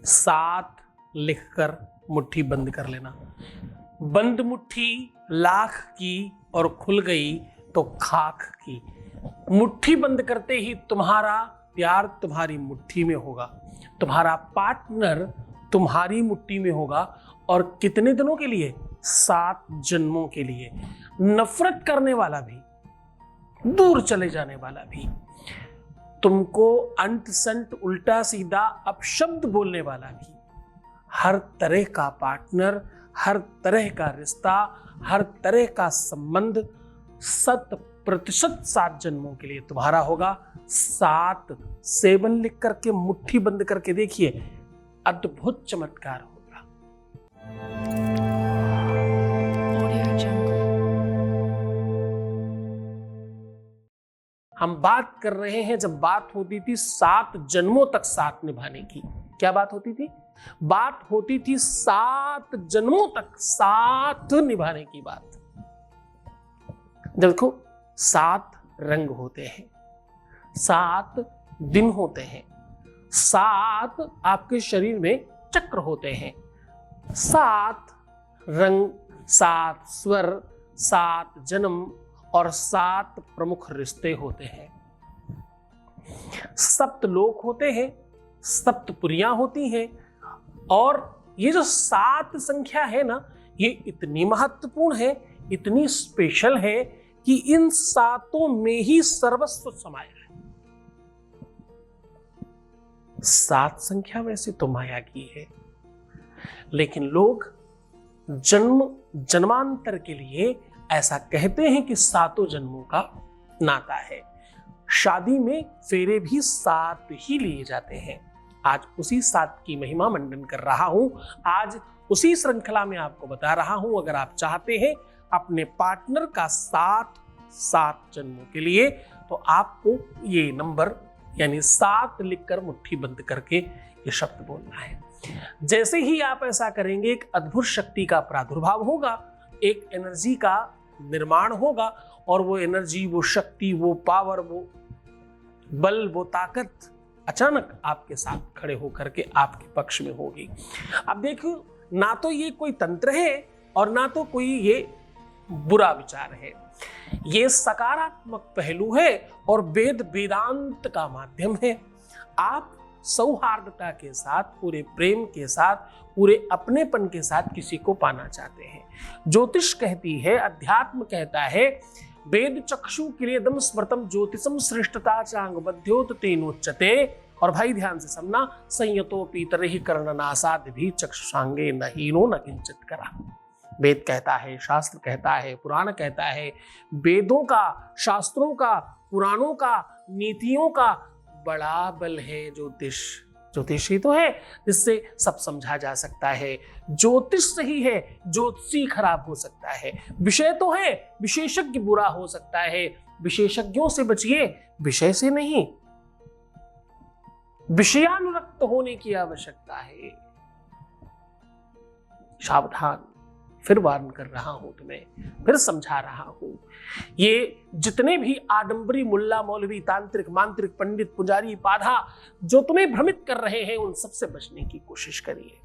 7 लिखकर मुट्ठी बंद कर लेना। बंद मुट्ठी लाख की और खुल गई तो खाक की। मुट्ठी बंद करते ही तुम्हारा प्यार तुम्हारी मुट्ठी में होगा, तुम्हारा पार्टनर तुम्हारी मुट्ठी में होगा। और कितने दिनों के लिए? 7 जन्मों के लिए। नफरत करने वाला भी, दूर चले जाने वाला भी, तुमको अंट संट उल्टा सीधा अपशब्द बोलने वाला भी, हर तरह का पार्टनर, हर तरह का रिश्ता, हर तरह का संबंध 100% 7 जन्मों के लिए तुम्हारा होगा। 7 7 लिख करके मुट्ठी बंद करके देखिए, अद्भुत चमत्कार होगा। हम बात कर रहे हैं, जब बात होती थी 7 जन्मों तक साथ निभाने की, क्या बात होती थी? बात होती थी 7 जन्मों तक साथ निभाने की बात। देखो, 7 रंग होते हैं, 7 दिन होते हैं, 7 आपके शरीर में चक्र होते हैं, 7 रंग, 7 स्वर, 7 जन्म और 7 प्रमुख रिश्ते होते हैं। 7 लोक होते हैं, 7 पुरियां होती हैं। और ये जो 7 संख्या है ना, ये इतनी महत्वपूर्ण है, इतनी स्पेशल है कि इन 7 में ही सर्वस्व समाया है। 7 संख्या वैसे तो माया की है, लेकिन लोग जन्म जन्मांतर के लिए ऐसा कहते हैं कि 7 जन्मों का नाता है। शादी में फेरे भी 7 ही लिए जाते हैं। आज उसी 7 की महिमा मंडन कर रहा हूं, आज उसी श्रृंखला में आपको बता रहा हूं। अगर आप चाहते हैं अपने पार्टनर का 7 जन्मों के लिए, तो आपको ये नंबर यानी 7 लिखकर मुट्ठी बंद करके ये शब्द बोलना है। जैसे ही आप ऐसा करेंगे, एक अद्भुत शक्ति का प्रादुर्भाव होगा, एक एनर्जी का निर्माण होगा, और वो एनर्जी, वो शक्ति, वो पावर, वो बल, वो ताकत अचानक आपके साथ खड़े होकर के आपके पक्ष में होगी। अब देखो, ना तो ये कोई तंत्र है और ना तो कोई ये बुरा विचार है, ये सकारात्मक पहलू है और वेद वेदांत का माध्यम है। आप सौहार्दता के साथ, पूरे प्रेम के साथ, पूरे अपनेपन के साथ किसी को पाना चाहते हैं। ज्योतिष कहती है, अध्यात्म कहता है, वेद चक्षु क्रियदम स्मृतम ज्योतिषम श्रेष्ठता चांग बध्योत तेनोच्यते। और भाई ध्यान से सुनना, संयतो पीतर ही कर्णनासाद भी चक्षुषांगे न हीनो न किंचित करा। वेद कहता है, शास्त्र कहता है, पुराण कहता है, वेदों का, शास्त्रों का, पुराणों का, नीतियों का बड़ा बल है ज्योतिष। ज्योतिष ही तो है जिससे सब समझा जा सकता है। ज्योतिष सही है, ज्योतिषी खराब हो सकता है। विषय तो है, विशेषज्ञ बुरा हो सकता है। विशेषज्ञों से बचिए, विषय से नहीं। विषयानुरक्त होने की आवश्यकता है। सावधान, फिर वार्न कर रहा हूं तुम्हें, फिर समझा रहा हूं। ये जितने भी आडंबरी मुल्ला मौलवी, तांत्रिक, मांत्रिक, पंडित, पुजारी, पाधा जो तुम्हें भ्रमित कर रहे हैं, उन सबसे बचने की कोशिश करिए।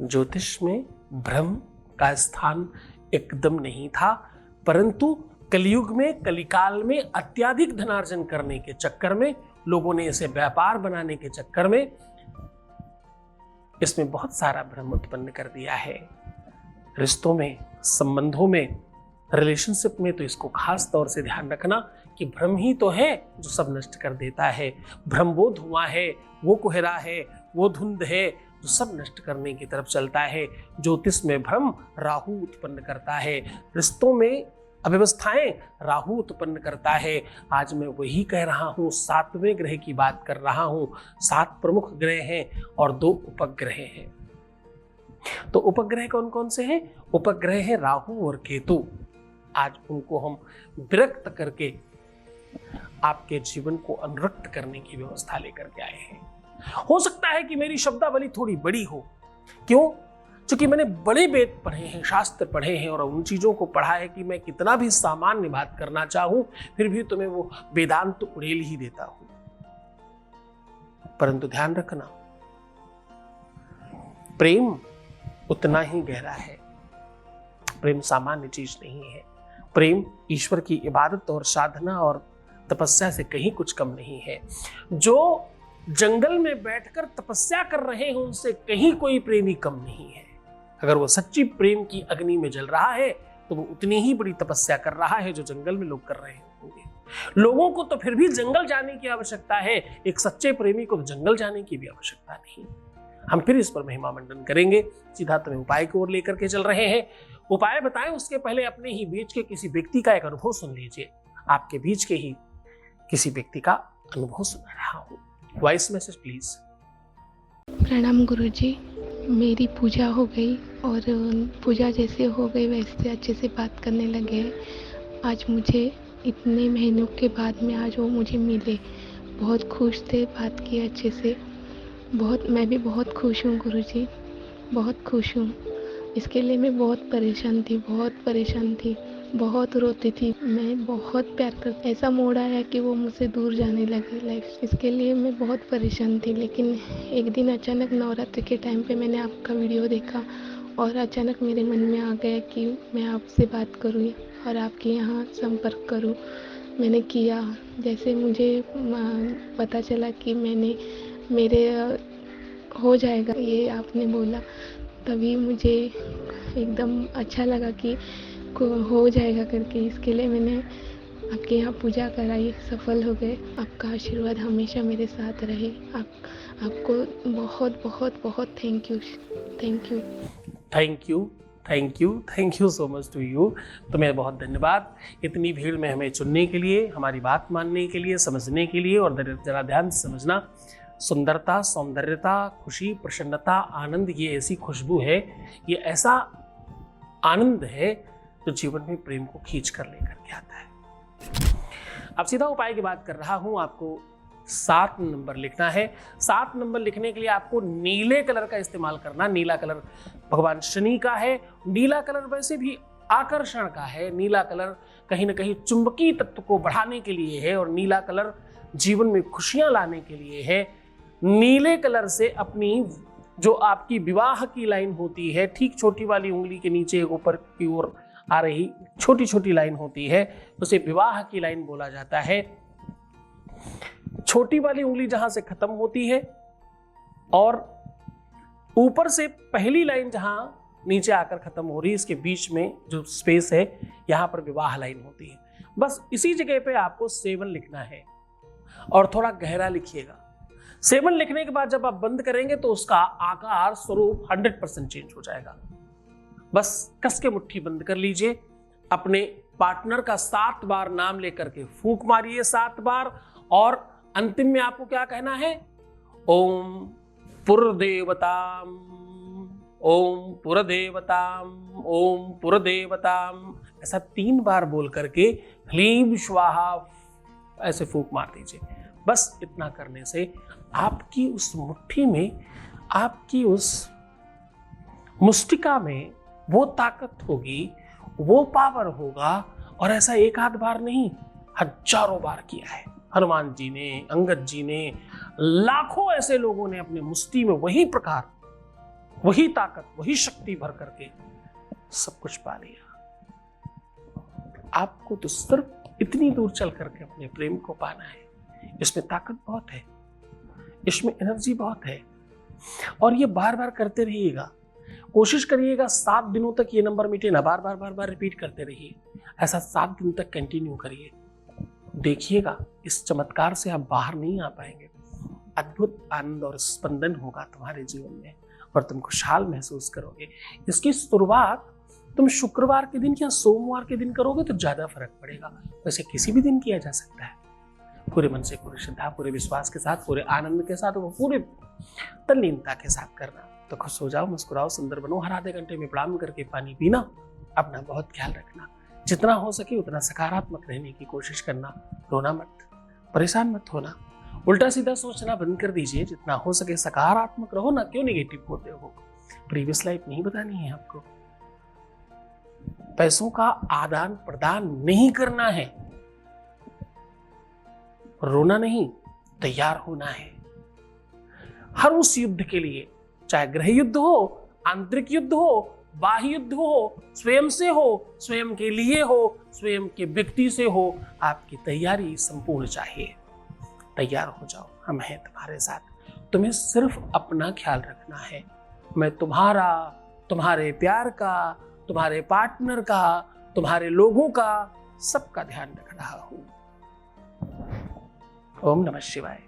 ज्योतिष में भ्रम का स्थान एकदम नहीं था, परंतु कलयुग में, कलिकाल में अत्याधिक धनार्जन करने के चक्कर में, लोगों ने इसे व्यापार बनाने के चक्कर में इसमें बहुत सारा भ्रम उत्पन्न कर दिया है। रिश्तों में, संबंधों में, रिलेशनशिप में तो इसको खास तौर से ध्यान रखना कि भ्रम ही तो है जो सब नष्ट कर देता है। भ्रम वो धुआं है, वो कोहरा है, वो धुंध है जो सब नष्ट करने की तरफ चलता है। ज्योतिष में भ्रम राहु उत्पन्न करता है, रिश्तों में अव्यवस्थाएं राहु उत्पन्न करता है। आज मैं वही कह रहा हूं, 7वें ग्रह की बात कर रहा हूं। 7 प्रमुख ग्रह हैं और 2 उपग्रह हैं। तो उपग्रह कौन कौन से हैं? उपग्रह है राहु और केतु। आज उनको हम विरक्त करके आपके जीवन को अनुरक्त करने की व्यवस्था लेकर के आए हैं। हो सकता है कि मेरी शब्दावली थोड़ी बड़ी हो, क्यों? क्योंकि मैंने बड़े वेद पढ़े हैं, शास्त्र पढ़े हैं, और उन चीजों को पढ़ा है कि मैं कितना भी सामान्य बात करना चाहूं, फिर भी तुम्हें वो वेदांत उड़ेल ही देता हूं। परंतु ध्यान रखना, प्रेम उतना ही गहरा है। प्रेम सामान्य चीज नहीं है। प्रेम ईश्वर की इबादत और साधना और तपस्या से कहीं कुछ कम नहीं है। जो जंगल में बैठकर तपस्या कर रहे हैं उनसे कहीं कोई प्रेमी कम नहीं है। अगर वो सच्ची प्रेम की अग्नि में जल रहा है तो वो उतनी ही बड़ी तपस्या कर रहा है जो जंगल में लोग कर रहे होंगे। लोगों को तो फिर भी जंगल जाने की आवश्यकता है, एक सच्चे प्रेमी को तो जंगल जाने की भी आवश्यकता नहीं। हम फिर इस पर महिमा मंडन करेंगे। सीधा तुम्हें उपाय की ओर लेकर के चल रहे हैं। उपाय बताएं उसके पहले अपने ही बीच के किसी व्यक्ति का एक अनुभव सुन लीजिए। आपके बीच के ही किसी व्यक्ति का अनुभव सुना रहा हूं। Voice message please. प्रणाम गुरुजी, मेरी पूजा हो गई और पूजा जैसे हो गई वैसे अच्छे से बात करने लगे हैं। आज मुझे इतने महीनों के बाद में आज वो मुझे मिले, बहुत खुश थे, बात किए अच्छे से। मैं भी बहुत खुश हूँ गुरुजी, बहुत खुश हूँ। इसके लिए मैं बहुत परेशान थी, बहुत रोती थी। मैं बहुत प्यार करती, ऐसा मोड़ आया कि वो मुझसे दूर जाने लगी लाइफ। इसके लिए मैं बहुत परेशान थी। लेकिन एक दिन अचानक नवरात्रि के टाइम पे मैंने आपका वीडियो देखा और अचानक मेरे मन में आ गया कि मैं आपसे बात करूँ और आपके यहाँ संपर्क करूँ। मैंने किया। जैसे मुझे पता चला कि मेरे हो जाएगा, ये आपने बोला, तभी मुझे एकदम अच्छा लगा कि हो जाएगा करके। इसके लिए मैंने आपके यहाँ पूजा कराई, सफल हो गए। आपका आशीर्वाद हमेशा मेरे साथ रहे। आपको बहुत बहुत बहुत thank you so much to you. तुम्हें बहुत धन्यवाद इतनी भीड़ में हमें चुनने के लिए, हमारी बात मानने के लिए, समझने के लिए। और जरा ध्यान से समझना, सुंदरता, सौंदर्यता, खुशी, प्रसन्नता, आनंद, ये ऐसी खुशबू है, ये ऐसा आनंद है जो जीवन में प्रेम को खींच कर लेकर के आता है। अब सीधा उपाय की बात कर रहा हूं। आपको 7 नंबर लिखना है। 7 नंबर लिखने के लिए आपको नीले कलर का इस्तेमाल करना। नीला कलर भगवान शनि का है। नीला कलर वैसे भी आकर्षण का है। नीला कलर कहीं ना कहीं चुंबकीय तत्व को बढ़ाने के लिए है और नीला कलर जीवन में खुशियां लाने के लिए है। नीले कलर से अपनी जो आपकी विवाह की लाइन होती है, ठीक छोटी वाली उंगली के नीचे ऊपर की ओर आ रही छोटी छोटी लाइन होती है, उसे विवाह की लाइन बोला जाता है। छोटी वाली उंगली जहां से खत्म होती है और ऊपर से पहली लाइन जहां नीचे आकर खत्म हो रही है, इसके बीच में जो स्पेस है, यहां पर विवाह लाइन होती है। बस इसी जगह पे आपको 7 लिखना है और थोड़ा गहरा लिखिएगा। 7 लिखने के बाद जब आप बंद करेंगे तो उसका आकार, स्वरूप 100% चेंज हो जाएगा। बस कस के मुट्ठी बंद कर लीजिए। अपने पार्टनर का 7 बार नाम लेकर के फूंक मारिए 7 बार और अंतिम में आपको क्या कहना है? ओम पुरदेवताम, ओम पुरदेवताम, ओम पुरदेवताम, ऐसा 3 बार बोल करके ह्लीम स्वाहा ऐसे फूंक मार दीजिए। बस इतना करने से आपकी उस मुट्ठी में, आपकी उस मुष्टिका में वो ताकत होगी, वो पावर होगा। और ऐसा एक आध बार नहीं, हजारों बार किया है। हनुमान जी ने, अंगद जी ने, लाखों ऐसे लोगों ने अपने मुष्टि में वही प्रकार, वही ताकत, वही शक्ति भर करके सब कुछ पा लिया। आपको तो सिर्फ इतनी दूर चल करके अपने प्रेम को पाना है। इसमें ताकत बहुत है, इसमें एनर्जी बहुत है और ये बार बार करते रहिएगा। कोशिश करिएगा 7 दिनों तक ये नंबर मिटे ना, बार बार रिपीट करते रहिए। ऐसा 7 दिन तक कंटिन्यू करिए। देखिएगा इस चमत्कार से आप बाहर नहीं आ पाएंगे। अद्भुत आनंद और स्पंदन होगा तुम्हारे जीवन में और तुम खुशहाल महसूस करोगे। इसकी शुरुआत तुम शुक्रवार के दिन या सोमवार के दिन करोगे तो ज्यादा फर्क पड़ेगा। वैसे किसी भी दिन किया जा सकता है। पूरे मन से, पूरी श्रद्धा, पूरे विश्वास के साथ, पूरे आनंद के साथ, वो पूरे तल्लीनता के साथ करना। तो खुश हो जाओ, मुस्कुराओ, सुंदर बनो। हर आधे घंटे में प्रणाम करके पानी पीना। अपना बहुत ख्याल रखना। जितना हो सके उतना सकारात्मक रहने की कोशिश करना। रोना मत, परेशान मत होना, उल्टा सीधा सोचना बंद कर दीजिए। जितना हो सके सकारात्मक रहो ना। क्यों नेगेटिव होते हो? प्रीवियस लाइफ नहीं बतानी है आपको। पैसों का आदान प्रदान नहीं करना है। रोना नहीं, तैयार होना है हर उस युद्ध के लिए चाहे गृह युद्ध हो, आंतरिक युद्ध हो, बाह्य युद्ध हो, स्वयं से हो, स्वयं के लिए हो, स्वयं के व्यक्ति से हो, आपकी तैयारी संपूर्ण चाहिए। तैयार हो जाओ, हम हैं तुम्हारे साथ। तुम्हें सिर्फ अपना ख्याल रखना है। मैं तुम्हारा, तुम्हारे प्यार का, तुम्हारे पार्टनर का, तुम्हारे लोगों का, सबका ध्यान रख रहा हूं। ओम नमः शिवाय।